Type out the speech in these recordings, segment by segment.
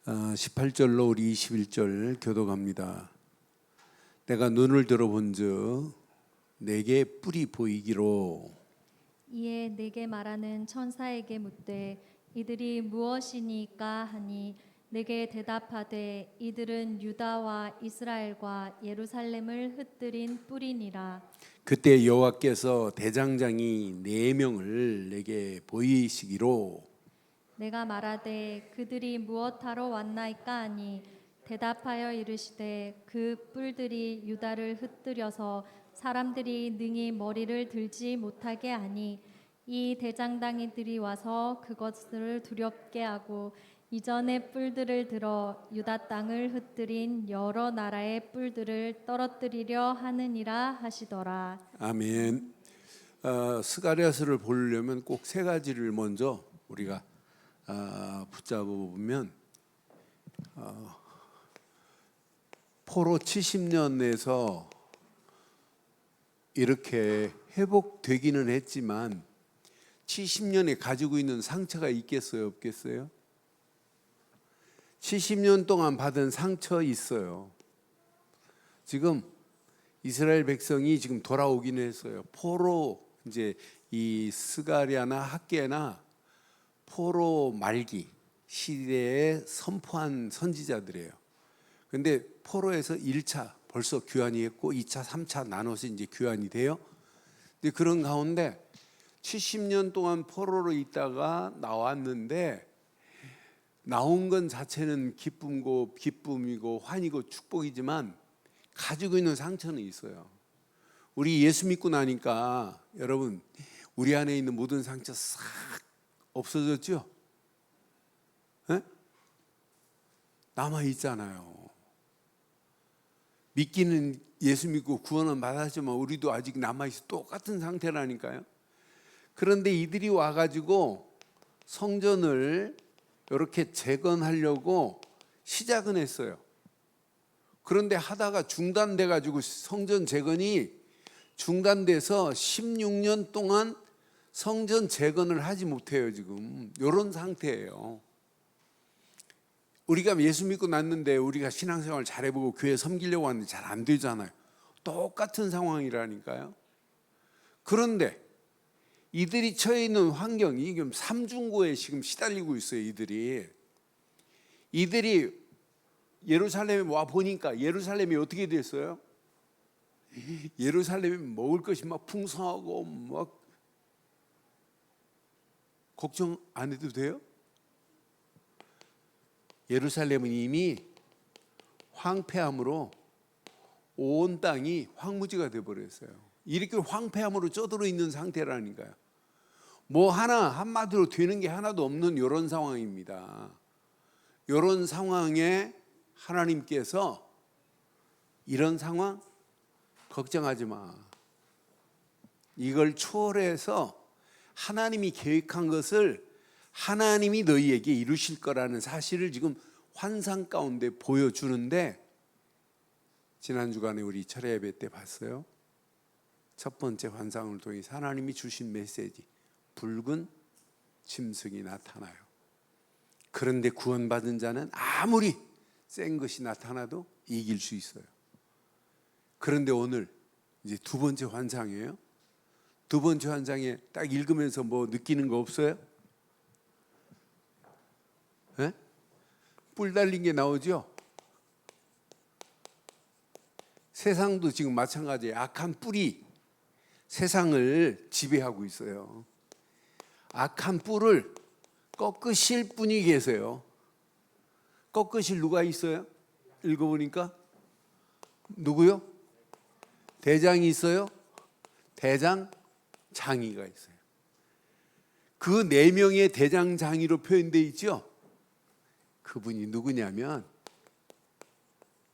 18절로 우리 21절 교독합니다. 내가 눈을 들어본즉 내게 뿔이 보이기로. 이에 내게 말하는 천사에게 묻되 이들이 무엇이니까 하니 내게 대답하되 이들은 유다와 이스라엘과 예루살렘을 흩뜨린 뿔이니라. 그때 여호와께서 대장장이 4명을 내게 보이시기로. 내가 말하되 그들이 무엇하러 왔나이까 하니 대답하여 이르시되 그 뿔들이 유다를 흩뜨려서 사람들이 능히 머리를 들지 못하게 하니 이 대장장이들이 와서 그것을 두렵게 하고 이전의 뿔들을 들어 유다 땅을 흩뜨린 여러 나라의 뿔들을 떨어뜨리려 하느니라 하시더라. 아멘. 스가랴서를 보려면 꼭 3가지를 먼저 우리가 붙잡아 보면 포로 70년에서 이렇게 회복되기는 했지만 70년에 가지고 있는 상처가 있겠어요, 없겠어요? 70년 동안 받은 상처 있어요. 지금 이스라엘 백성이 지금 돌아오긴 했어요. 포로 이제 이 스가랴나 학개나 포로 말기 시대에 선포한 선지자들이에요. 근데 포로에서 1차 벌써 귀환이 했고 2차, 3차 나눠서 이제 귀환이 돼요. 근데 그런 가운데 70년 동안 포로로 있다가 나왔는데 나온 건 자체는 기쁨이고 환이고 축복이지만 가지고 있는 상처는 있어요. 우리 예수 믿고 나니까 여러분 우리 안에 있는 모든 상처 싹 없어졌죠? 네? 남아 있잖아요. 믿기는 예수 믿고 구원은 받았지만 우리도 아직 남아 있어 똑같은 상태라니까요. 그런데 이들이 와가지고 성전을 이렇게 재건하려고 시작은 했어요. 그런데 하다가 중단돼 가지고 성전 재건이 중단돼서 16년 동안 성전 재건을 하지 못해요. 지금 이런 상태예요. 우리가 예수 믿고 났는데 우리가 신앙생활 잘해보고 교회 섬기려고 하는데 잘 안 되잖아요. 똑같은 상황이라니까요. 그런데 이들이 처해 있는 환경이 지금 삼중고에 지금 시달리고 있어요. 이들이 예루살렘에 와 보니까 예루살렘이 어떻게 됐어요? 예루살렘이 먹을 것이 막 풍성하고 막 걱정 안 해도 돼요? 예루살렘은 이미 황폐함으로 온 땅이 황무지가 되어버렸어요. 이렇게 황폐함으로 쪄들어 있는 상태라니까요. 뭐 하나 한마디로 되는 게 하나도 없는 이런 상황입니다. 이런 상황에 하나님께서 이런 상황 걱정하지 마. 이걸 초월해서 하나님이 계획한 것을 하나님이 너희에게 이루실 거라는 사실을 지금 환상 가운데 보여주는데 지난 주간에 우리 철야 예배 때 봤어요. 첫 번째 환상을 통해서 하나님이 주신 메시지 붉은 짐승이 나타나요. 그런데 구원받은 자는 아무리 센 것이 나타나도 이길 수 있어요. 그런데 오늘 이제 2번째 환상이에요. 2번째 환상에 딱 읽으면서 뭐 느끼는 거 없어요? 네? 뿔 달린 게 나오죠? 세상도 지금 마찬가지예요. 악한 뿔이 세상을 지배하고 있어요. 악한 뿔을 꺾으실 분이 계세요. 꺾으실 누가 있어요? 읽어보니까 누구요? 대장이 있어요? 대장장이가 있어요. 그 4명의 대장장이로 표현되어 있죠? 그분이 누구냐면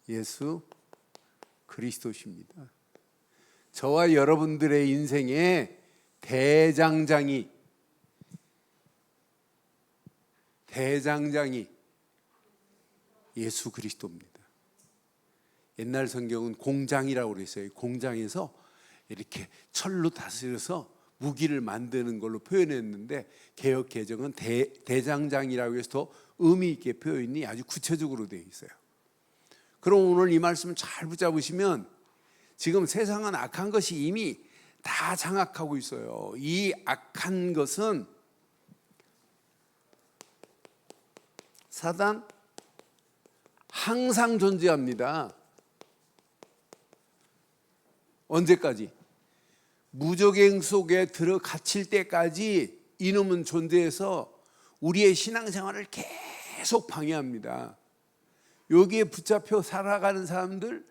예수 그리스도십니다. 저와 여러분들의 인생의 대장장이 예수 그리스도입니다. 옛날 성경은 공장이라고 그랬어요. 공장에서 이렇게 철로 다스려서 무기를 만드는 걸로 표현했는데 개역 개정은 대장장이라고 해서 더 의미 있게 표현이 아주 구체적으로 되어 있어요. 그럼 오늘 이 말씀을 잘 붙잡으시면 지금 세상은 악한 것이 이미 다 장악하고 있어요. 이 악한 것은 사단 항상 존재합니다. 언제까지? 무적행 속에 들어 갇힐 때까지 이놈은 존재해서 우리의 신앙생활을 계속 방해합니다. 여기에 붙잡혀 살아가는 사람들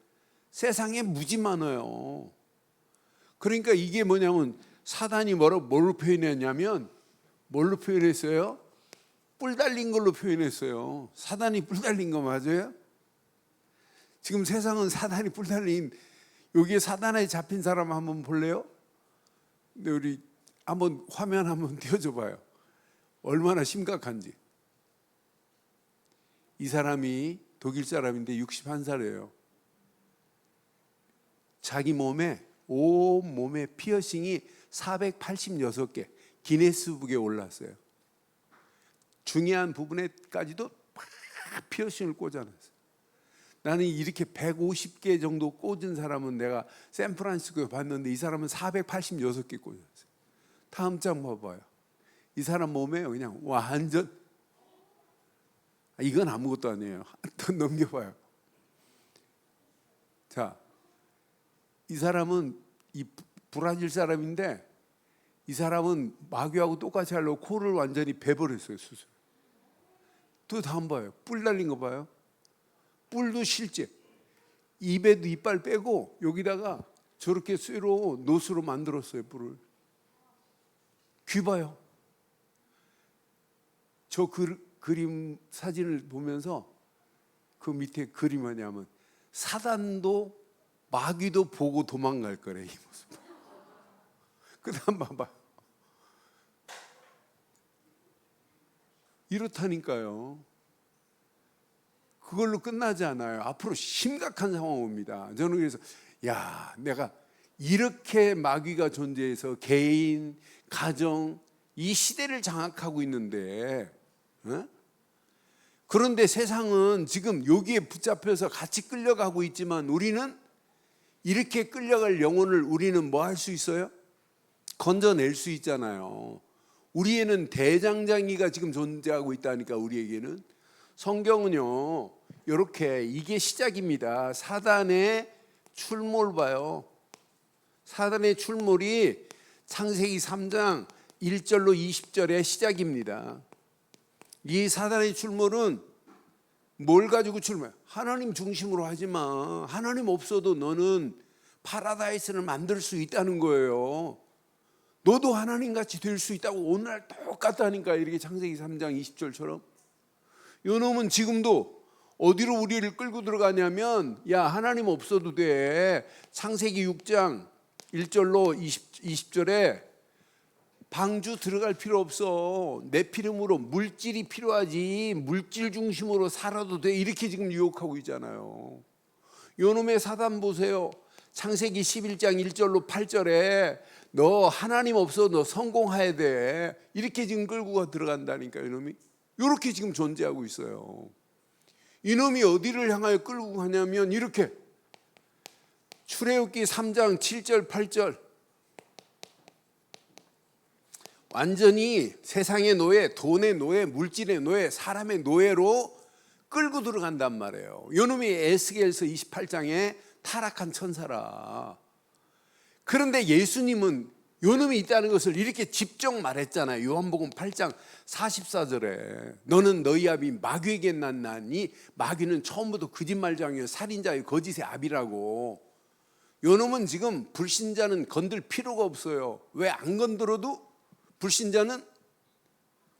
세상에 무지 많아요. 그러니까 이게 뭐냐면 사단이 뭘로 표현했냐면 뭘로 표현했어요? 뿔 달린 걸로 표현했어요. 사단이 뿔 달린 거 맞아요? 지금 세상은 사단이 뿔 달린, 여기에 사단에 잡힌 사람 한번 볼래요? 근데 우리 한번 화면 한번 띄워줘 봐요. 얼마나 심각한지. 이 사람이 독일 사람인데 61살이에요. 자기 몸에 온 몸에 피어싱이 486개 기네스북에 올랐어요. 중요한 부분에까지도 막 피어싱을 꽂아놨어요. 나는 이렇게 150개 정도 꽂은 사람은 내가 샌프란시스코에 봤는데 이 사람은 486개 꽂았어요. 다음 장 봐봐요. 이 사람 몸에 그냥 완전, 이건 아무것도 아니에요. 더 넘겨봐요. 자, 이 사람은 이 브라질 사람인데 이 사람은 마귀하고 똑같이 하려고 코를 완전히 베버렸어요. 수술. 또 다음 봐요. 뿔 달린 거 봐요. 뿔도 실제 입에도 이빨 빼고 여기다가 저렇게 쇠로 노수로 만들었어요. 뿔을. 귀 봐요. 저 그림 사진을 보면서 그 밑에 그림 뭐냐면 사단도 마귀도 보고 도망갈 거래. 이 모습. 그 다음 봐봐. 이렇다니까요. 그걸로 끝나지 않아요. 앞으로 심각한 상황 옵니다. 저는 그래서 내가 이렇게 마귀가 존재해서 개인, 가정, 이 시대를 장악하고 있는데 그런데 세상은 지금 여기에 붙잡혀서 같이 끌려가고 있지만 우리는 이렇게 끌려갈 영혼을 우리는 뭐 할 수 있어요? 건져낼 수 있잖아요. 우리에는 대장장이가 지금 존재하고 있다니까. 우리에게는 성경은요 이렇게 이게 시작입니다. 사단의 출몰 봐요. 사단의 출몰이 창세기 3장 1절로 20절의 시작입니다. 이 사단의 출몰은 뭘 가지고 출몰해요? 하나님 중심으로 하지 마. 하나님 없어도 너는 파라다이스를 만들 수 있다는 거예요. 너도 하나님같이 될 수 있다고. 오늘 똑같다니까. 이렇게 창세기 3장 20절처럼. 요놈은 지금도 어디로 우리를 끌고 들어가냐면 하나님 없어도 돼. 창세기 6장 1절로 20절에 방주 들어갈 필요 없어. 내 피름으로 물질이 필요하지. 물질 중심으로 살아도 돼. 이렇게 지금 유혹하고 있잖아요. 요놈의 사단 보세요. 창세기 11장 1절로 8절에 너 하나님 없어. 너 성공해야 돼. 이렇게 지금 끌고 들어간다니까. 이놈이 이렇게 지금 존재하고 있어요. 이놈이 어디를 향하여 끌고 가냐면 이렇게 출애굽기 3장 7절 8절 완전히 세상의 노예, 돈의 노예, 물질의 노예, 사람의 노예로 끌고 들어간단 말이에요. 이놈이 에스겔서 28장에 타락한 천사라. 그런데 예수님은 요놈이 있다는 것을 이렇게 직접 말했잖아요. 요한복음 8장 44절에 너는 너희 아비 마귀에게 났나니 마귀는 처음부터 거짓말장이요 살인자요 거짓의 아비라고. 요놈은 지금 불신자는 건들 필요가 없어요. 왜 안 건들어도 불신자는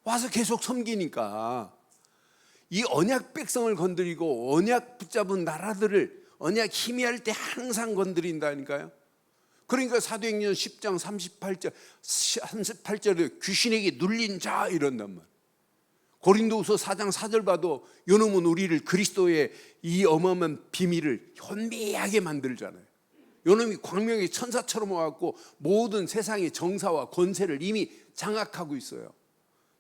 와서 계속 섬기니까. 이 언약 백성을 건드리고 언약 붙잡은 나라들을 언약 희미할 때 항상 건드린다니까요. 그러니까 사도행전 10장 38절에 귀신에게 눌린 자 이런단 말이에요. 고린도후서 4장 4절 봐도 요놈은 우리를 그리스도의 이 어마어마한 비밀을 현미하게 만들잖아요. 요놈이 광명의 천사처럼 와갖고 모든 세상의 정사와 권세를 이미 장악하고 있어요.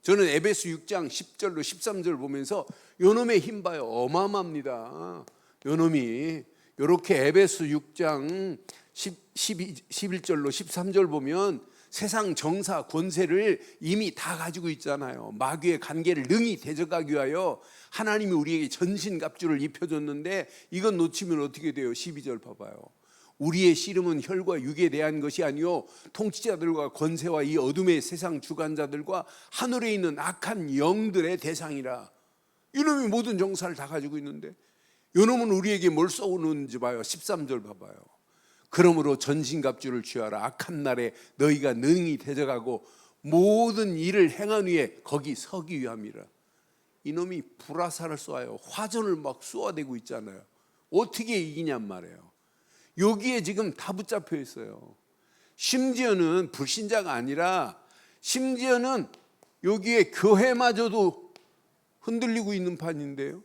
저는 에베소 6장 10절로 13절 보면서 요놈의 힘 봐요. 어마어마합니다. 요놈이 이렇게 에베소 6장 11절로 13절 보면 세상 정사 권세를 이미 다 가지고 있잖아요. 마귀의 관계를 능히 대적하기 위하여 하나님이 우리에게 전신갑주를 입혀줬는데 이건 놓치면 어떻게 돼요? 12절 봐봐요. 우리의 씨름은 혈과 육에 대한 것이 아니요 통치자들과 권세와 이 어둠의 세상 주관자들과 하늘에 있는 악한 영들의 대상이라. 이놈이 모든 정사를 다 가지고 있는데 이놈은 우리에게 뭘 쏘는지 봐요. 13절 봐봐요. 그러므로 전신갑주를 취하라. 악한 날에 너희가 능히 대적하고 모든 일을 행한 후에 거기 서기 위함이라. 이놈이 불화살을 쏘아요. 화전을 막 쏘아대고 있잖아요. 어떻게 이기냔 말이에요. 여기에 지금 다 붙잡혀 있어요. 심지어는 불신자가 아니라 심지어는 여기에 교회마저도 흔들리고 있는 판인데요.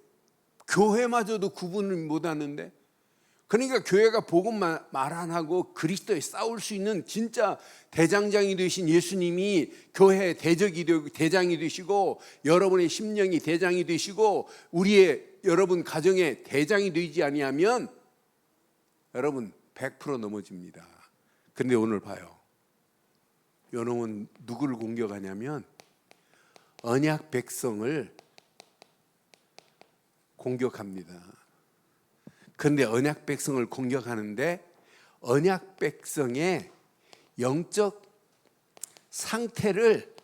교회마저도 구분을 못하는데, 그러니까 교회가 복음 말 안 하고 그리스도에 싸울 수 있는 진짜 대장장이 되신 예수님이 교회의 대장이 되시고 여러분의 심령이 대장이 되시고 여러분 가정의 대장이 되지 아니하면 여러분 100% 넘어집니다. 그런데 오늘 봐요. 요놈은 누구를 공격하냐면 언약 백성을 공격합니다. 그런데 언약 백성을 공격하는데 언약 백성의 영적 상태를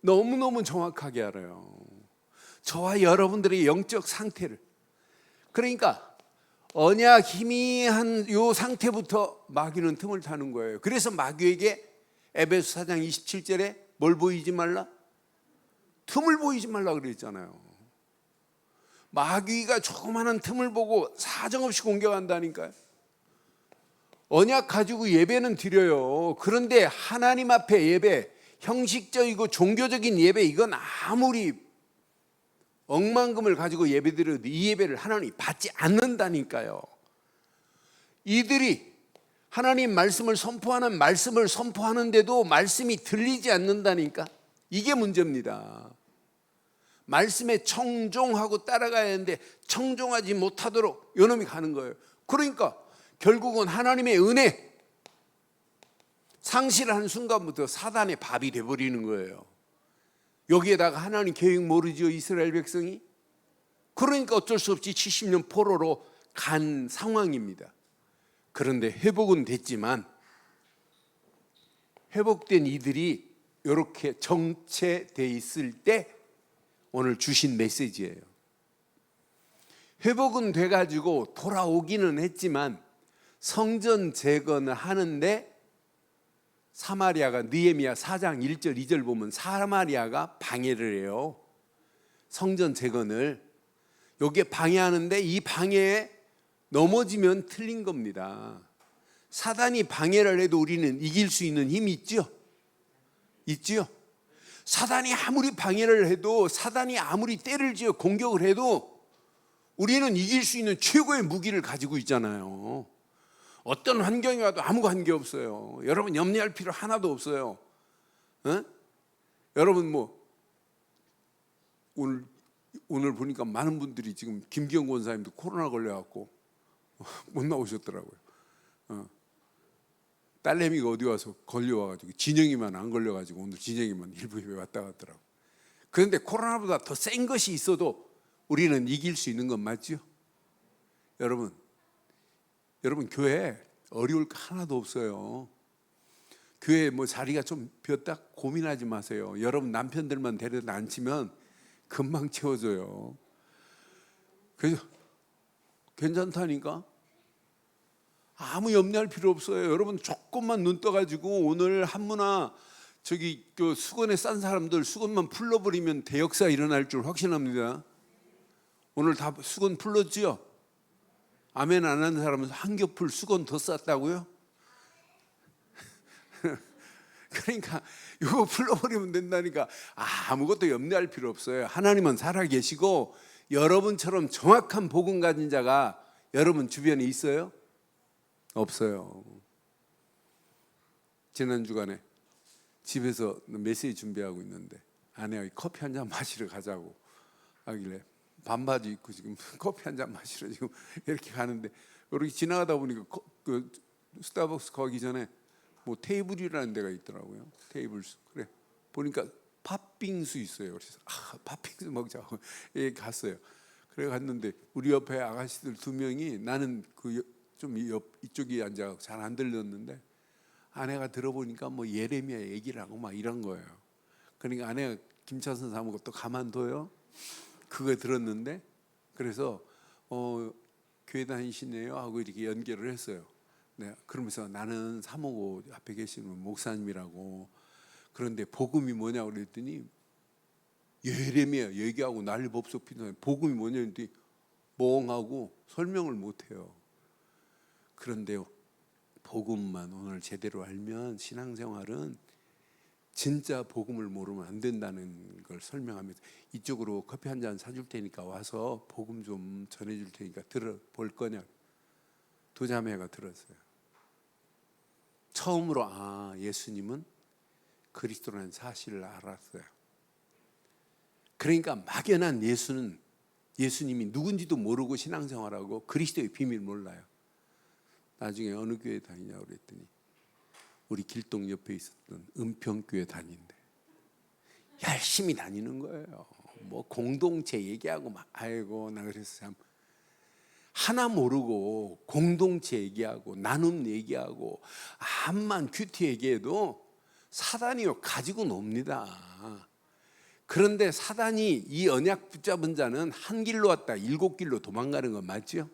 너무너무 정확하게 알아요. 저와 여러분들의 영적 상태를. 그러니까 언약 희미한 요 상태부터 마귀는 틈을 타는 거예요. 그래서 마귀에게 에베소 4장 27절에 뭘 보이지 말라? 틈을 보이지 말라 그랬잖아요. 마귀가 조그마한 틈을 보고 사정없이 공격한다니까요. 언약 가지고 예배는 드려요. 그런데 하나님 앞에 예배, 형식적이고 종교적인 예배, 이건 아무리 억만금을 가지고 예배 드려도 이 예배를 하나님이 받지 않는다니까요. 이들이 하나님 말씀을 선포하는데도 말씀이 들리지 않는다니까. 이게 문제입니다. 말씀에 청종하고 따라가야 하는데 청종하지 못하도록 요놈이 가는 거예요. 그러니까 결국은 하나님의 은혜 상실한 순간부터 사단의 밥이 돼버리는 거예요. 여기에다가 하나님 계획 모르죠, 이스라엘 백성이? 그러니까 어쩔 수 없이 70년 포로로 간 상황입니다. 그런데 회복은 됐지만 회복된 이들이 이렇게 정체돼 있을 때 오늘 주신 메시지예요. 회복은 돼가지고 돌아오기는 했지만 성전 재건을 하는데 사마리아가 느헤미야 4장 1절 2절 보면 사마리아가 방해를 해요. 성전 재건을. 여기에 방해하는데 이 방해에 넘어지면 틀린 겁니다. 사단이 방해를 해도 우리는 이길 수 있는 힘이 있죠? 있지요? 사단이 아무리 방해를 해도, 사단이 아무리 때를 지어 공격을 해도 우리는 이길 수 있는 최고의 무기를 가지고 있잖아요. 어떤 환경이 와도 아무 관계 없어요. 여러분 염려할 필요 하나도 없어요. 여러분 오늘 보니까 많은 분들이 지금 김기영 권사님도 코로나 걸려갖고 못 나오셨더라고요. 딸내미가 어디 와서 걸려와가지고 진영이만 안 걸려가지고 오늘 진영이만 일부 예배 왔다 갔더라고. 그런데 코로나보다 더 센 것이 있어도 우리는 이길 수 있는 건 맞죠? 여러분 교회 어려울 거 하나도 없어요. 교회 자리가 좀 비었다 고민하지 마세요. 여러분 남편들만 데려다 앉히면 금방 채워져요. 그래서 괜찮다니까. 아무 염려할 필요 없어요. 여러분 조금만 눈 떠가지고 오늘 한문화 수건에 싼 사람들 수건만 풀러버리면 대역사 일어날 줄 확신합니다. 오늘 다 수건 풀렀지요? 아멘 안 하는 사람은 한 겹을 수건 더 쌌다고요? 그러니까 이거 풀러버리면 된다니까. 아무것도 염려할 필요 없어요. 하나님은 살아계시고 여러분처럼 정확한 복음 가진 자가 여러분 주변에 있어요? 없어요. 지난 주간에 집에서 메시지 준비하고 있는데 아내가 커피 한 잔 마시러 가자고 하길래 반바지 입고 지금 커피 한 잔 마시러 지금 이렇게 가는데 이렇게 지나가다 보니까 그 스타벅스 가기 전에 뭐 테이블이라는 데가 있더라고요. 테이블스. 그래 보니까 팥빙수 있어요. 그래서 팥빙수 먹자고 예, 갔어요. 그래 갔는데 우리 옆에 아가씨들 2명이 나는 그 좀 이쪽에 앉아 잘 안 들렸는데 아내가 들어보니까 뭐 예레미야 얘기를 하고 막 이런 거예요. 그러니까 아내가 김차선 사모가 또 가만둬요. 그거 들었는데 그래서 교회 다니시네요 하고 이렇게 연결을 했어요. 네, 그러면서 나는 사모고 앞에 계시는 목사님이라고. 그런데 복음이 뭐냐고 그랬더니 예레미야 얘기하고 난리 법석 피는 복음이 뭐냐 했더니 멍하고 설명을 못해요. 그런데요, 복음만 오늘 제대로 알면 신앙생활은 진짜 복음을 모르면 안 된다는 걸 설명하면서 이쪽으로 커피 한 잔 사줄 테니까 와서 복음 좀 전해줄 테니까 들어볼 거냐. 2자매가 들었어요. 처음으로 예수님은 그리스도라는 사실을 알았어요. 그러니까 막연한 예수님이 누군지도 모르고 신앙생활하고 그리스도의 비밀 몰라요. 나중에 어느 교회 다니냐고 그랬더니 우리 길동 옆에 있었던 은평교회 다닌대. 열심히 다니는 거예요. 뭐 공동체 얘기하고 막 아이고 나 그래서 참 하나 모르고 공동체 얘기하고 나눔 얘기하고 암만 큐티 얘기해도 사단이요 가지고 놉니다. 그런데 사단이 이 언약 붙잡은 자는 한 길로 왔다 7길로 도망가는 건 맞죠?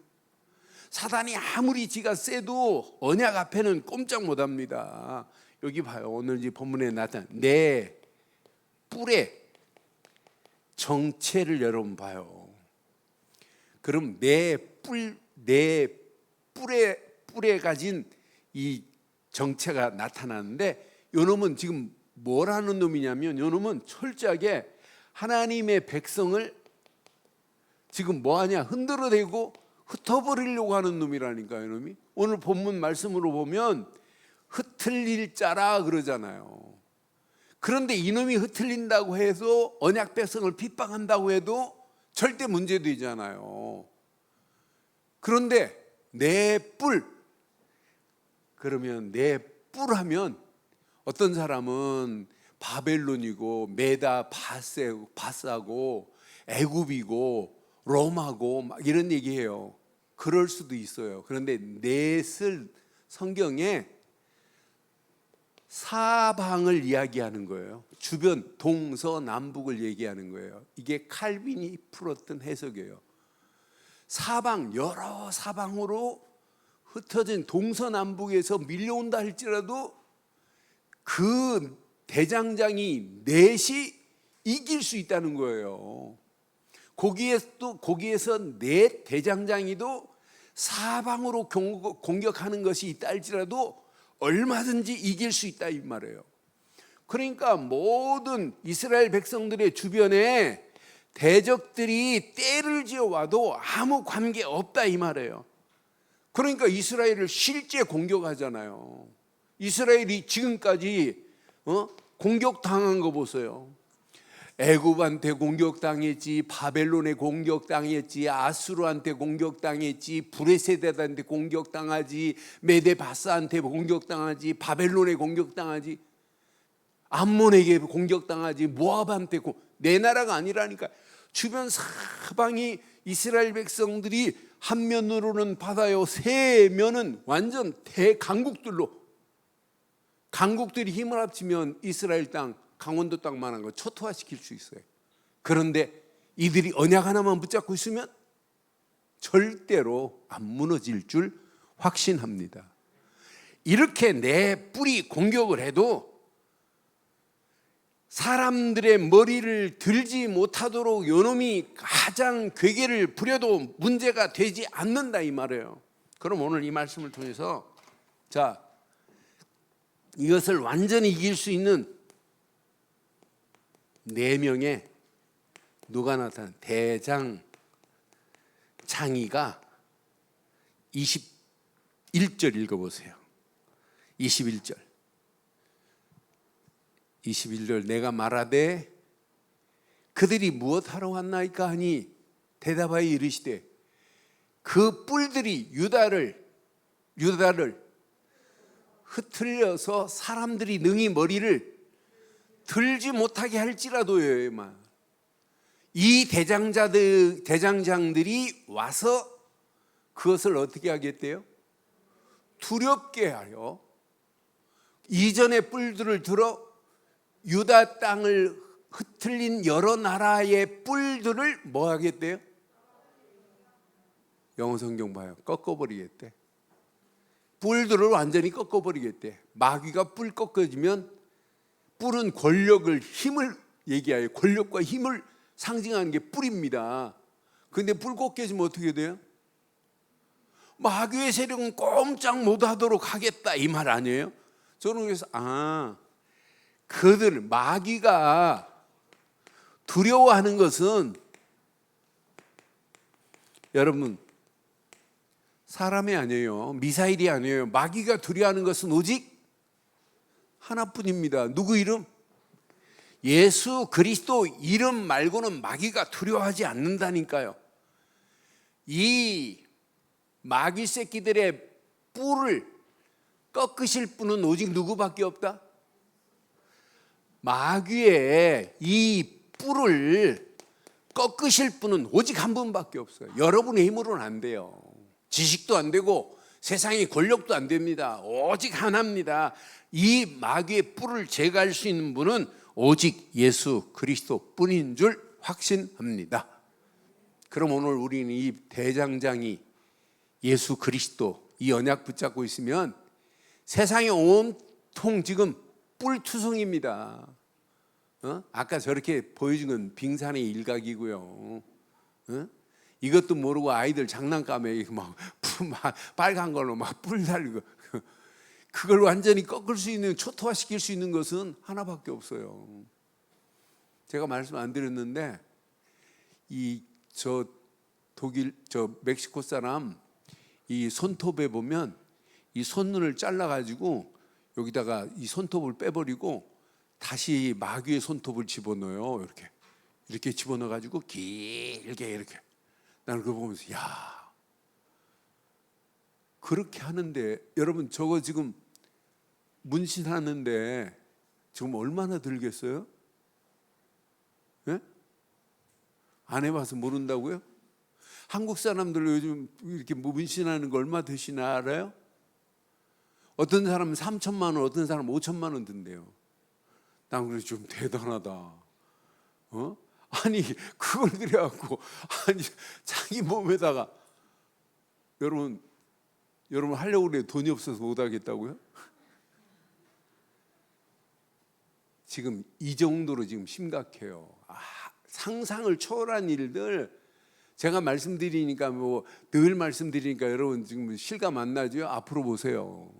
사단이 아무리 지가 세도 언약 앞에는 꼼짝 못합니다. 여기 봐요. 오늘 이 본문에 나타난 내 뿔의 정체를 여러분 봐요. 그럼 내 뿔에 가진 이 정체가 나타나는데 요놈은 지금 뭘 하는 놈이냐면 요놈은 철저하게 하나님의 백성을 지금 뭐하냐 흔들어대고 흩어버리려고 하는 놈이라니까요. 이놈이 오늘 본문 말씀으로 보면 흩을릴 자라 그러잖아요. 그런데 이놈이 흩을린다고 해서 언약 백성을 핍박한다고 해도 절대 문제되잖아요. 그런데 내 뿔, 그러면 내 뿔 하면 어떤 사람은 바벨론이고 메다 바사고 애굽이고 로마고 막 이런 얘기해요. 그럴 수도 있어요. 그런데 넷을 성경에 사방을 이야기하는 거예요. 주변 동서남북을 얘기하는 거예요. 이게 칼빈이 풀었던 해석이에요. 사방 여러 사방으로 흩어진 동서남북에서 밀려온다 할지라도 그 대장장이 넷이 이길 수 있다는 거예요. 거기에서 넷 대장장이도 사방으로 공격하는 것이 있다 할지라도 얼마든지 이길 수 있다 이 말이에요. 그러니까 모든 이스라엘 백성들의 주변에 대적들이 때를 지어와도 아무 관계 없다 이 말이에요. 그러니까 이스라엘을 실제 공격하잖아요. 이스라엘이 지금까지 공격당한 거 보세요. 애굽한테 공격당했지, 바벨론에 공격당했지, 아수르한테 공격당했지, 브레세데한테 공격당하지, 메데바사한테 공격당하지, 바벨론에 공격당하지, 암몬에게 공격당하지, 모압한테 내 나라가 아니라니까. 주변 사방이 이스라엘 백성들이 한 면으로는 바다요, 세 면은 완전 대강국들로, 강국들이 힘을 합치면 이스라엘 땅, 강원도 땅만한 거 초토화시킬 수 있어요. 그런데 이들이 언약 하나만 붙잡고 있으면 절대로 안 무너질 줄 확신합니다. 이렇게 내 뿔이 공격을 해도 사람들의 머리를 들지 못하도록 요놈이 가장 괴계를 부려도 문제가 되지 않는다 이 말이에요. 그럼 오늘 이 말씀을 통해서 자, 이것을 완전히 이길 수 있는 4명의 누가 나타난 대장 장이가 21절 읽어보세요. 21절 내가 말하되 그들이 무엇하러 왔나이까 하니 대답하여 이르시되 그 뿔들이 유다를 흩트려서 사람들이 능히 머리를 들지 못하게 할지라도요. 이 대장장들이 와서 그것을 어떻게 하겠대요? 두렵게 하여 이전의 뿔들을 들어 유다 땅을 흩틀린 여러 나라의 뿔들을 뭐 하겠대요? 영어 성경 봐요. 꺾어버리겠대. 뿔들을 완전히 꺾어버리겠대. 마귀가 뿔 꺾어지면 뿔은 권력을, 힘을 얘기해요. 권력과 힘을 상징하는 게 뿔입니다. 근데 뿔 꺾여지면 어떻게 돼요? 마귀의 세력은 꼼짝 못하도록 하겠다 이 말 아니에요? 저는 그래서 그들 마귀가 두려워하는 것은 여러분 사람이 아니에요. 미사일이 아니에요. 마귀가 두려워하는 것은 오직 하나뿐입니다. 누구 이름? 예수 그리스도 이름 말고는 마귀가 두려워하지 않는다니까요. 이 마귀 새끼들의 뿔을 꺾으실 분은 오직 누구밖에 없다? 마귀의 이 뿔을 꺾으실 분은 오직 한 분밖에 없어요. 여러분의 힘으로는 안 돼요. 지식도 안 되고 세상의 권력도 안 됩니다. 오직 하나입니다. 이 마귀의 뿔을 제거할 수 있는 분은 오직 예수 그리스도 뿐인 줄 확신합니다. 그럼 오늘 우리는 이 대장장이 예수 그리스도 이 언약 붙잡고 있으면 세상에 온통 지금 뿔투성입니다. 아까 저렇게 보여준 건 빙산의 일각이고요. 이것도 모르고 아이들 장난감에 막 빨간 걸로 막 뿔 달리고 그걸 완전히 꺾을 수 있는, 초토화시킬 수 있는 것은 하나밖에 없어요. 제가 말씀 안 드렸는데 멕시코 사람 이 손톱에 보면 이 손눈을 잘라가지고 여기다가 이 손톱을 빼버리고 다시 마귀의 손톱을 집어넣어요. 이렇게 집어넣어가지고 길게 이렇게. 나는 그거 보면서 야, 그렇게 하는데 여러분 저거 지금 문신하는데 지금 얼마나 들겠어요? 네? 안 해봐서 모른다고요? 한국 사람들 요즘 이렇게 문신하는 거 얼마 드시나 알아요? 어떤 사람은 3천만 원, 어떤 사람은 5천만 원 든대요. 난 그래서 좀 대단하다. 아니 그걸 그래갖고 아니 자기 몸에다가 여러분 하려고 그래 돈이 없어서 못 하겠다고요? 지금 이 정도로 지금 심각해요. 상상을 초월한 일들 제가 말씀드리니까 늘 말씀드리니까 여러분 지금 실감 안 나죠? 앞으로 보세요.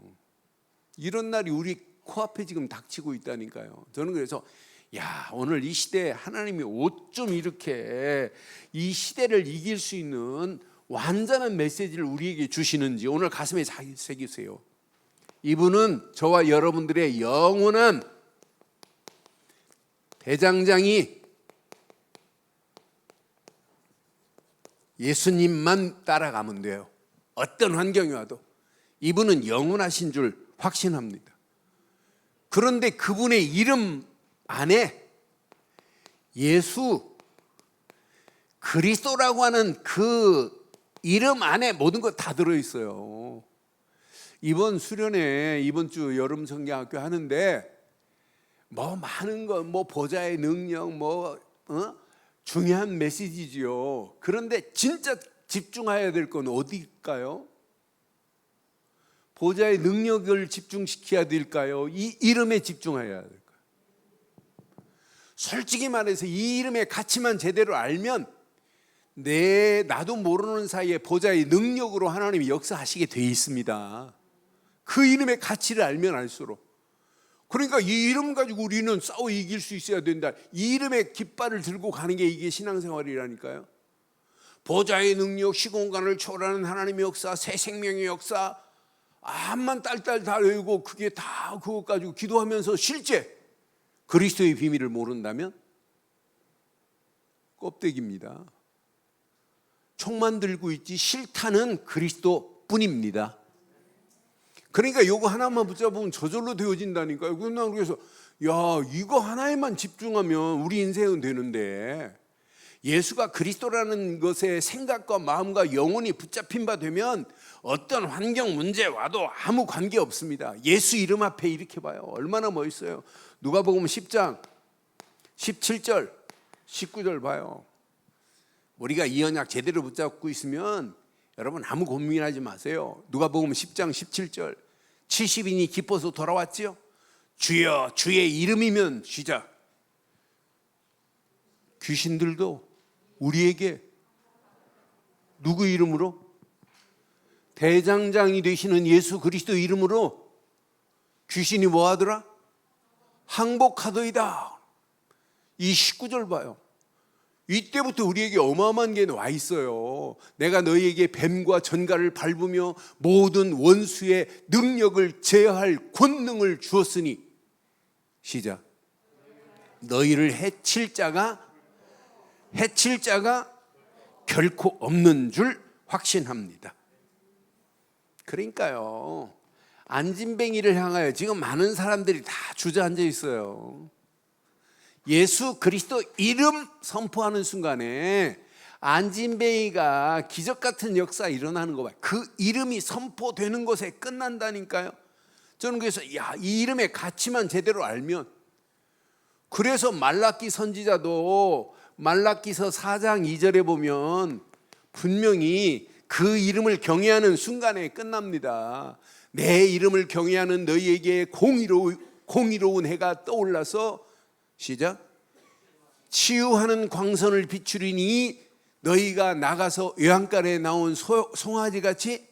이런 날이 우리 코앞에 지금 닥치고 있다니까요. 저는 그래서 오늘 이 시대에 하나님이 어쩜 이렇게 이 시대를 이길 수 있는 완전한 메시지를 우리에게 주시는지 오늘 가슴에 새기세요. 이분은 저와 여러분들의 영원한 대장장이 예수님만 따라가면 돼요. 어떤 환경이 와도 이분은 영원하신 줄 확신합니다. 그런데 그분의 이름 안에 예수 그리스도라고 하는 그 이름 안에 모든 것 다 들어있어요. 이번 수련회 이번 주 여름 성경학교 하는데 많은 거 보좌의 능력 중요한 메시지지요. 그런데 진짜 집중해야 될 건 어디일까요? 보좌의 능력을 집중시켜야 될까요? 이 이름에 집중해야 될까요? 솔직히 말해서 이 이름의 가치만 제대로 알면 나도 모르는 사이에 보좌의 능력으로 하나님이 역사하시게 돼 있습니다. 그 이름의 가치를 알면 알수록. 그러니까 이 이름 가지고 우리는 싸워 이길 수 있어야 된다. 이 이름의 깃발을 들고 가는 게 이게 신앙생활이라니까요. 보좌의 능력, 시공간을 초월하는 하나님의 역사, 새 생명의 역사, 암만 딸딸 다 외우고 그게 다 그것 가지고 기도하면서 실제 그리스도의 비밀을 모른다면 껍데기입니다. 총만 들고 있지 실타는 그리스도뿐입니다. 그러니까 요거 하나만 붙잡으면 저절로 되어진다니까요. 그래서 야, 이거 하나에만 집중하면 우리 인생은 되는데, 예수가 그리스도라는 것에 생각과 마음과 영혼이 붙잡힌 바 되면 어떤 환경 문제 와도 아무 관계 없습니다. 예수 이름 앞에 이렇게 봐요. 얼마나 멋있어요. 누가복음 10장 17절 19절 봐요. 우리가 이 언약 제대로 붙잡고 있으면 여러분 아무 고민하지 마세요. 누가복음 10장 17절 70인이 기뻐서 돌아왔지요. 주여 주의 이름이면 시작. 귀신들도 우리에게 누구 이름으로? 대장장이 되시는 예수 그리스도 이름으로 귀신이 뭐하더라? 항복하더이다. 이 19절 봐요. 이때부터 우리에게 어마어마한 게 와 있어요. 내가 너희에게 뱀과 전갈을 밟으며 모든 원수의 능력을 제어할 권능을 주었으니 시작. 너희를 해칠 자가 결코 없는 줄 확신합니다. 그러니까요, 안진뱅이를 향하여 지금 많은 사람들이 다 주저앉아 있어요. 예수 그리스도 이름 선포하는 순간에 안진뱅이가 기적 같은 역사 일어나는 거 봐요. 그 이름이 선포되는 곳에 끝난다니까요. 저는 그래서 이 이름의 가치만 제대로 알면, 그래서 말라기 선지자도 말라기서 4장 2절에 보면 분명히 그 이름을 경외하는 순간에 끝납니다. 내 이름을 경외하는 너희에게 공의로운 해가 떠올라서 시작. 치유하는 광선을 비추리니 너희가 나가서 외양간에 나온 송아지같이.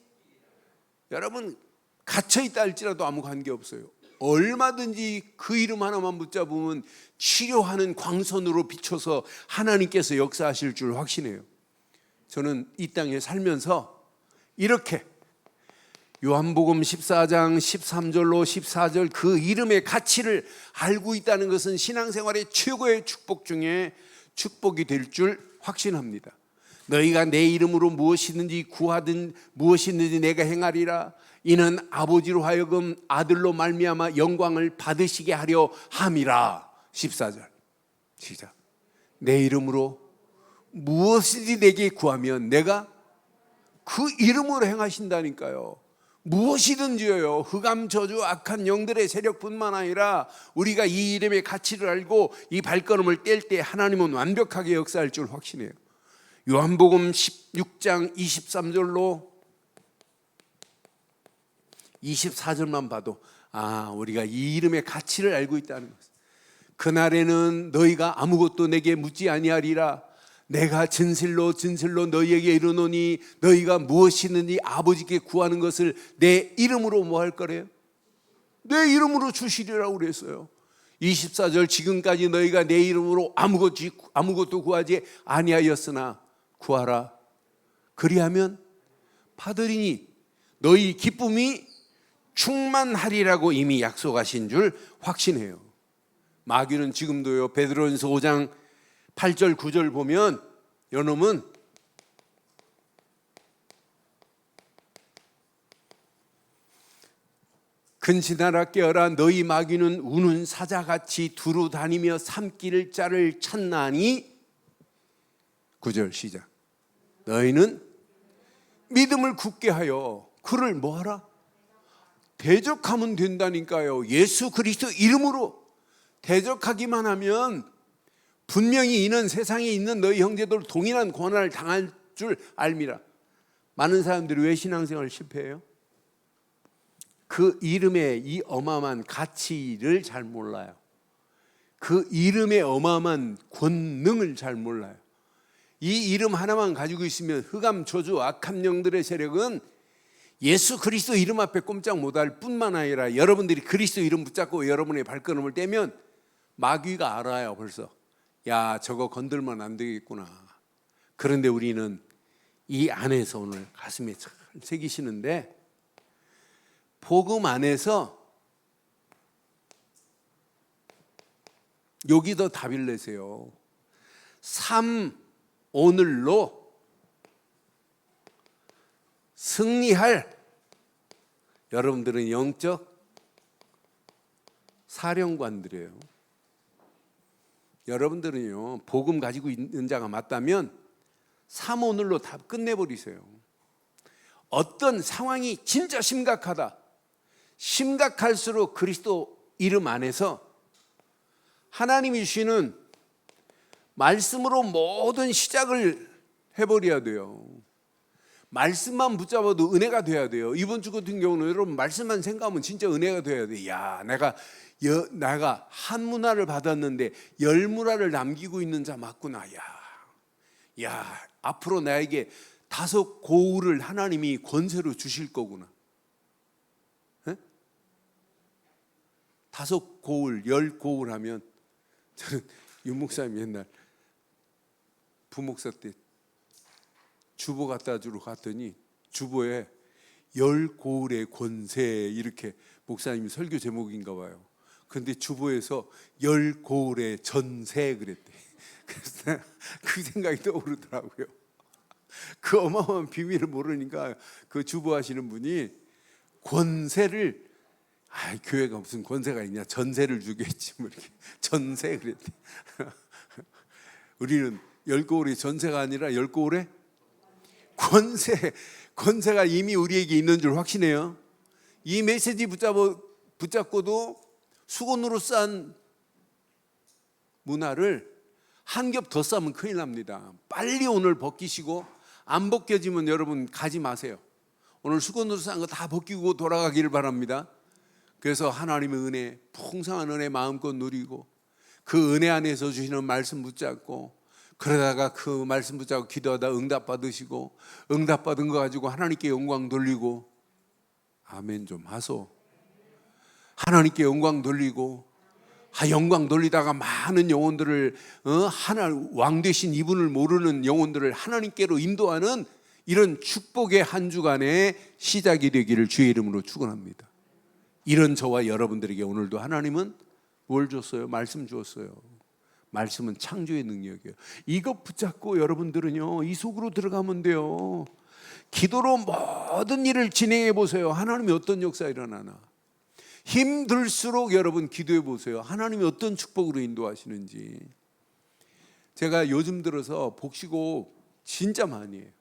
여러분 갇혀있다 할지라도 아무 관계없어요. 얼마든지 그 이름 하나만 붙잡으면 치료하는 광선으로 비춰서 하나님께서 역사하실 줄 확신해요. 저는 이 땅에 살면서 이렇게 요한복음 14장 13절로 14절 그 이름의 가치를 알고 있다는 것은 신앙생활의 최고의 축복 중에 축복이 될 줄 확신합니다. 너희가 내 이름으로 무엇이든지 구하든 무엇이든지 내가 행하리라. 이는 아버지로 하여금 아들로 말미암아 영광을 받으시게 하려 함이라. 14절 시작. 내 이름으로 무엇이든지 내게 구하면 내가 그 이름으로 행하신다니까요. 무엇이든지요. 흑암 저주 악한 영들의 세력뿐만 아니라 우리가 이 이름의 가치를 알고 이 발걸음을 뗄 때 하나님은 완벽하게 역사할 줄 확신해요. 요한복음 16장 23절로 24절만 봐도 우리가 이 이름의 가치를 알고 있다는 것. 그날에는 너희가 아무것도 내게 묻지 아니하리라. 내가 진실로 너희에게 이르노니 너희가 무엇이든지 아버지께 구하는 것을 내 이름으로 뭐 할 거래요? 내 이름으로 주시리라고 그랬어요. 24절 지금까지 너희가 내 이름으로 아무것도 구하지 아니하였으나 구하라. 그리하면 받으리니 너희 기쁨이 충만하리라고 이미 약속하신 줄 확신해요. 마귀는 지금도요. 베드로전서 5장 8절 9절 보면 요놈은 근신하라 깨어라. 너희 마귀는 우는 사자같이 두루 다니며 삼킬 자를 찾나니 9절 시작. 너희는 믿음을 굳게 하여 그를 뭐하라? 대적하면 된다니까요. 예수 그리스도 이름으로 대적하기만 하면 분명히 이는 세상에 있는 너희 형제들 동일한 고난을 당할 줄 알미라. 많은 사람들이 왜 신앙생활을 실패해요? 그 이름의 이 어마어마한 가치를 잘 몰라요. 그 이름의 어마어마한 권능을 잘 몰라요. 이 이름 하나만 가지고 있으면 흑암 저주 악한 영들의 세력은 예수 그리스도 이름 앞에 꼼짝 못할 뿐만 아니라 여러분들이 그리스도 이름 붙잡고 여러분의 발걸음을 떼면 마귀가 알아요. 벌써 야 저거 건들면 안 되겠구나. 그런데 우리는 이 안에서 오늘 가슴에 잘 새기시는데, 복음 안에서 여기 더 답을 내세요. 삶 오늘로 승리할 여러분들은 영적 사령관들이에요. 여러분들은요, 복음 가지고 있는 자가 맞다면 삶 오늘로 다 끝내버리세요. 어떤 상황이 진짜 심각하다, 심각할수록 그리스도 이름 안에서 하나님이 주시는 말씀으로 모든 시작을 해버려야 돼요. 말씀만 붙잡아도 은혜가 돼야 돼요. 이번 주 같은 경우는 여러분 말씀만 생각하면 진짜 은혜가 돼야 돼요. 야, 내가 한 문화를 받았는데 10문화를 남기고 있는 자 맞구나. 야, 앞으로 나에게 5 고울을 하나님이 권세로 주실 거구나. 5 고울, 10 고울 하면, 저는 윤 목사님 옛날 부목사 때 주보 갖다 주러 갔더니 주보에 10 고울의 권세, 이렇게 목사님이 설교 제목인가 봐요. 그런데 주보에서 10 고울의 전세 그랬대. 그래서 그 생각이 떠오르더라고요. 그 어마어마한 비밀을 모르니까 그 주보하시는 분이 권세를, 교회가 무슨 권세가 있냐, 전세를 주겠지 뭐 이렇게 전세 그랬대. 우리는 10고울의 전세가 아니라 10고울의 권세가 이미 우리에게 있는 줄 확신해요. 이 메시지 붙잡고도 수건으로 싼 문화를 한 겹 더 싸면 큰일 납니다. 빨리 오늘 벗기시고, 안 벗겨지면 여러분 가지 마세요. 오늘 수건으로 싼 거 다 벗기고 돌아가기를 바랍니다. 그래서 하나님의 은혜, 풍성한 은혜 마음껏 누리고, 그 은혜 안에서 주시는 말씀 붙잡고, 그러다가 그 말씀 붙잡고 기도하다 응답 받으시고, 응답 받은 거 가지고 하나님께 영광 돌리고, 아멘 좀 하소. 하나님께 영광 돌리고, 영광 돌리다가 많은 영혼들을, 하나 왕 되신 이분을 모르는 영혼들을 하나님께로 인도하는 이런 축복의 한 주간의 시작이 되기를 주의 이름으로 축원합니다. 이런 저와 여러분들에게 오늘도 하나님은 뭘 줬어요? 말씀 주었어요. 말씀은 창조의 능력이에요. 이것 붙잡고 여러분들은요, 이 속으로 들어가면 돼요. 기도로 모든 일을 진행해 보세요. 하나님이 어떤 역사 일어나나. 힘들수록 여러분 기도해 보세요. 하나님이 어떤 축복으로 인도하시는지. 제가 요즘 들어서 복식호흡 진짜 많이 해요.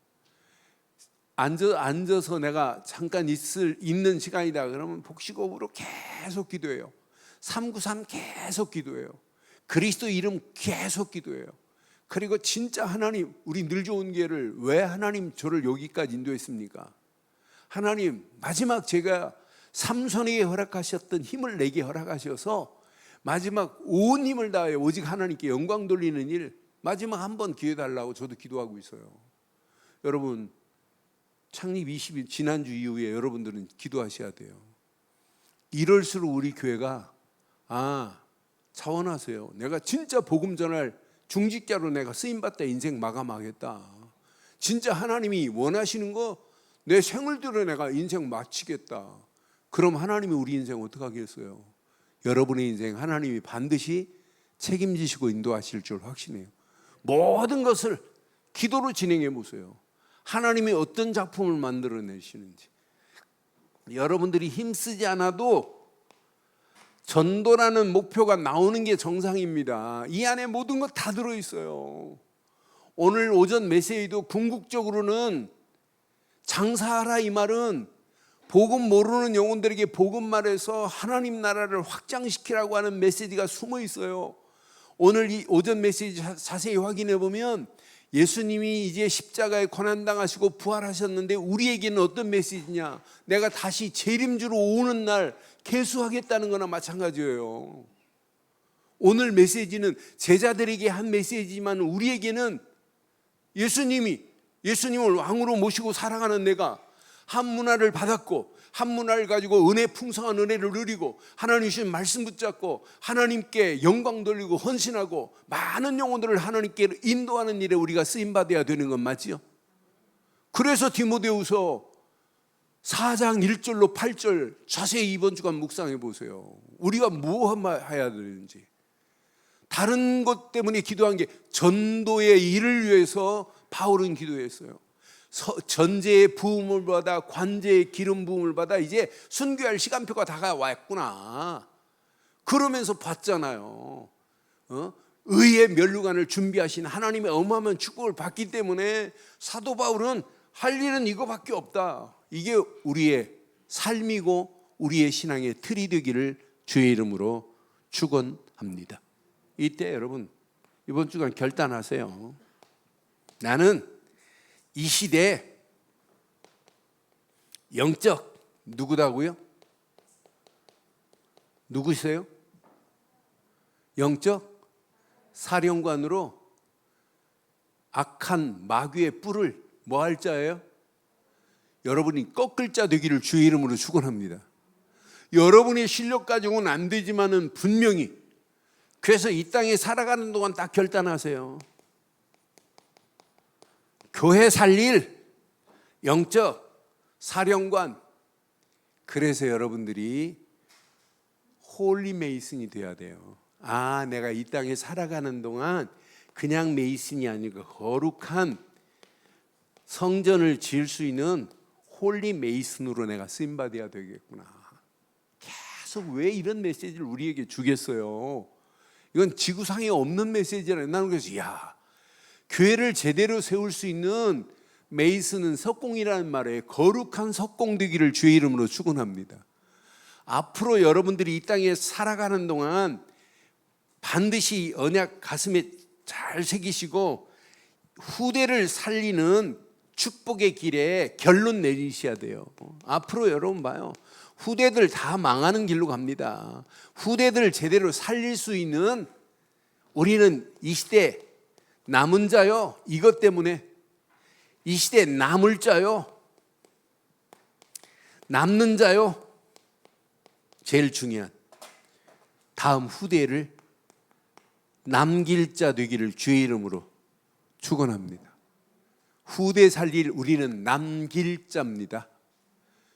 앉아서 내가 잠깐 있는 시간이다 그러면 복식호흡으로 계속 기도해요. 393 계속 기도해요. 그리스도 이름 계속 기도해요. 그리고 진짜 하나님, 우리 늘 좋은 기회를 왜 하나님 저를 여기까지 인도했습니까? 하나님 마지막 제가 삼손에게 허락하셨던 힘을 내게 허락하셔서 마지막 온 힘을 다해 오직 하나님께 영광 돌리는 일, 마지막 한 번 기회 달라고 저도 기도하고 있어요. 여러분 창립 20일 지난주 이후에 여러분들은 기도하셔야 돼요. 이럴수록 우리 교회가 차원하세요. 내가 진짜 복음 전할 중직자로 내가 쓰임받다 인생 마감하겠다. 진짜 하나님이 원하시는 거 내 생을 들어 내가 인생 마치겠다. 그럼 하나님이 우리 인생 어떻게 하겠어요? 여러분의 인생 하나님이 반드시 책임지시고 인도하실 줄 확신해요. 모든 것을 기도로 진행해 보세요. 하나님이 어떤 작품을 만들어내시는지. 여러분들이 힘쓰지 않아도 전도라는 목표가 나오는 게 정상입니다. 이 안에 모든 것 다 들어있어요. 오늘 오전 메시지도 궁극적으로는 장사하라, 이 말은 복음 모르는 영혼들에게 복음 말해서 하나님 나라를 확장시키라고 하는 메시지가 숨어 있어요. 오늘 이 오전 메시지 자세히 확인해 보면 예수님이 이제 십자가에 고난당하시고 부활하셨는데 우리에게는 어떤 메시지냐? 내가 다시 재림주로 오는 날 계수하겠다는 거나 마찬가지예요. 오늘 메시지는 제자들에게 한 메시지지만 우리에게는 예수님을 왕으로 모시고 살아가는 내가 한 문화를 받았고 한 문화를 가지고 풍성한 은혜를 누리고 하나님 주신 말씀 붙잡고 하나님께 영광 돌리고 헌신하고 많은 영혼들을 하나님께 인도하는 일에 우리가 쓰임받아야 되는 건 맞지요? 그래서 디모데후서 4장 1절로 8절 자세히 이번 주간 묵상해 보세요. 우리가 무엇 해야 되는지. 다른 것 때문에 기도한 게 전도의 일을 위해서 바울은 기도했어요. 전제의 부음을 받아 관제의 기름 부음을 받아 이제 순교할 시간표가 다가왔구나. 그러면서 봤잖아요. 의의 면류관을 준비하신 하나님의 어마어마한 축복을 받기 때문에 사도 바울은 할 일은 이거밖에 없다. 이게 우리의 삶이고 우리의 신앙의 틀이 되기를 주의 이름으로 축원합니다. 이때 여러분 이번 주간 결단하세요. 나는 이 시대에 영적 누구다고요? 누구세요? 영적 사령관으로 악한 마귀의 뿔을 뭐 할 자예요? 여러분이 꺾을 자 되기를 주의 이름으로 축원합니다. 여러분의 실력 가지고는 안 되지만은 분명히 그래서 이 땅에 살아가는 동안 딱 결단하세요. 교회 살릴 영적 사령관. 그래서 여러분들이 홀리 메이슨이 돼야 돼요. 아, 내가 이 땅에 살아가는 동안 그냥 메이슨이 아니고 거룩한 성전을 지을 수 있는 홀리 메이슨으로 내가 쓰임 받아야 되겠구나. 계속 왜 이런 메시지를 우리에게 주겠어요? 이건 지구상에 없는 메시지잖아요. 나는 그래서 교회를 제대로 세울 수 있는 메이슨은 석공이라는 말에 거룩한 석공 되기를 주의 이름으로 축원합니다. 앞으로 여러분들이 이 땅에 살아가는 동안 반드시 언약 가슴에 잘 새기시고 후대를 살리는 축복의 길에 결론 내리셔야 돼요. 앞으로 여러분 봐요. 후대들 다 망하는 길로 갑니다. 후대들 제대로 살릴 수 있는 우리는 이 시대 남은 자요. 이것 때문에 이 시대 남을 자요. 남는 자요. 제일 중요한 다음 후대를 남길 자 되기를 주의 이름으로 축원합니다. 후대 살릴 우리는 남길 자입니다.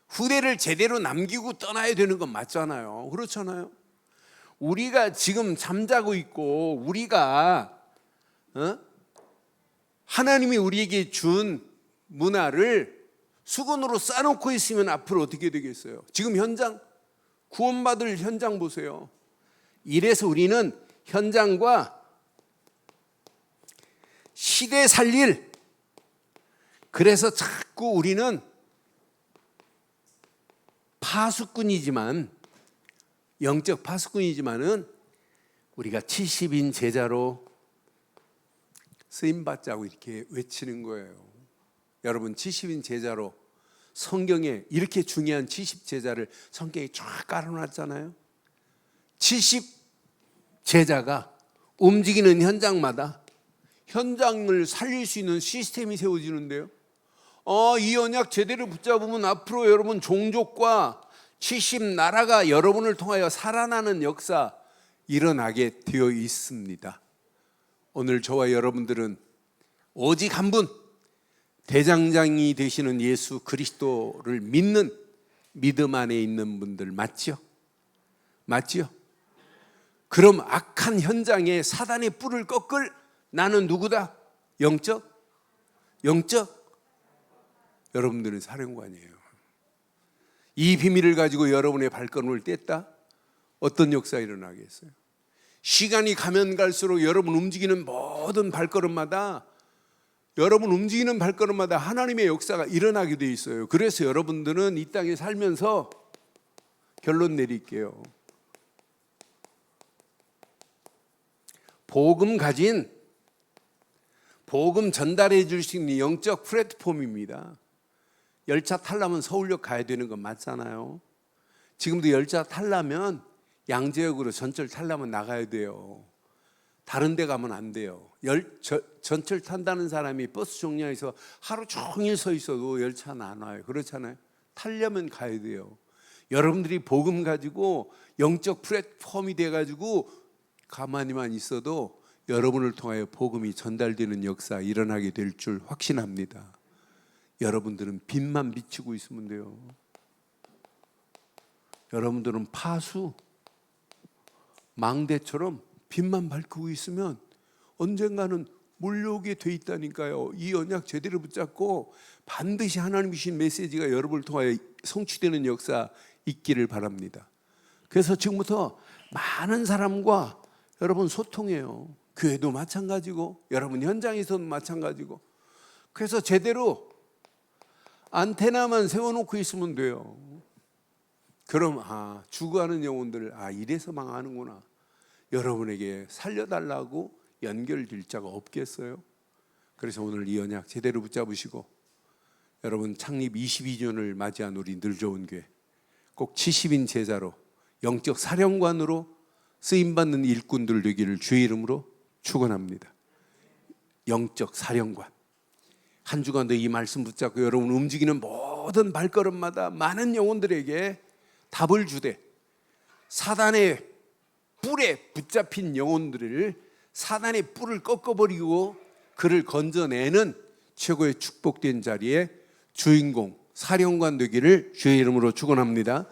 후대를 제대로 남기고 떠나야 되는 건 맞잖아요. 그렇잖아요. 우리가 지금 잠자고 있고 우리가 하나님이 우리에게 준 문화를 수건으로 싸놓고 있으면 앞으로 어떻게 되겠어요? 지금 현장 구원받을 현장 보세요. 이래서 우리는 현장과 시대 살릴 그래서 자꾸 우리는 파수꾼이지만 영적 파수꾼이지만은 우리가 70인 제자로 쓰임받자고 이렇게 외치는 거예요. 여러분 70인 제자로 성경에 이렇게 중요한 70 제자를 성경에 쫙 깔아놨잖아요. 70 제자가 움직이는 현장마다 현장을 살릴 수 있는 시스템이 세워지는데요. 이 언약 제대로 붙잡으면 앞으로 여러분 종족과 70 나라가 여러분을 통하여 살아나는 역사 일어나게 되어 있습니다. 오늘 저와 여러분들은 오직 한 분 대장장이 되시는 예수 그리스도를 믿는 믿음 안에 있는 분들 맞죠? 맞죠? 그럼 악한 현장에 사단의 뿔을 꺾을 나는 누구다? 영적? 여러분들은 사령관이에요. 이 비밀을 가지고 여러분의 발걸음을 뗐다? 어떤 역사가 일어나겠어요? 시간이 가면 갈수록 여러분 움직이는 모든 발걸음마다 여러분 움직이는 발걸음마다 하나님의 역사가 일어나게 돼 있어요. 그래서 여러분들은 이 땅에 살면서 결론 내릴게요. 복음 가진 복음 전달해 줄 수 있는 영적 플랫폼입니다. 열차 타려면 서울역 가야 되는 건 맞잖아요. 지금도 열차 타려면 양재역으로 전철 타려면 나가야 돼요. 다른 데 가면 안 돼요. 전철 탄다는 사람이 버스 정류장에서 하루 종일 서 있어도 열차는 안 와요. 그렇잖아요. 타려면 가야 돼요. 여러분들이 복음 가지고 영적 플랫폼이 돼가지고 가만히만 있어도 여러분을 통하여 복음이 전달되는 역사 일어나게 될 줄 확신합니다. 여러분들은 빛만 비치고 있으면 돼요. 여러분들은 파수 망대처럼 빛만 밝히고 있으면 언젠가는 몰려오게 돼 있다니까요. 이 언약 제대로 붙잡고 반드시 하나님 주신 메시지가 여러분을 통하여 성취되는 역사 있기를 바랍니다. 그래서 지금부터 많은 사람과 여러분 소통해요. 교회도 마찬가지고 여러분 현장에서도 마찬가지고. 그래서 제대로 안테나만 세워놓고 있으면 돼요. 그럼 죽어가는 영혼들 이래서 망하는구나. 여러분에게 살려달라고 연결될 자가 없겠어요? 그래서 오늘 이 언약 제대로 붙잡으시고 여러분 창립 22주년을 맞이한 우리 늘 좋은 교회 꼭 70인 제자로 영적 사령관으로 쓰임받는 일꾼들 되기를 주의 이름으로 축원합니다. 영적 사령관. 한 주간도 이 말씀 붙잡고 여러분 움직이는 모든 발걸음마다 많은 영혼들에게 답을 주되 사단의 뿔에 붙잡힌 영혼들을 사단의 뿔을 꺾어버리고 그를 건져내는 최고의 축복된 자리에 주인공 사령관 되기를 주의 이름으로 축원합니다.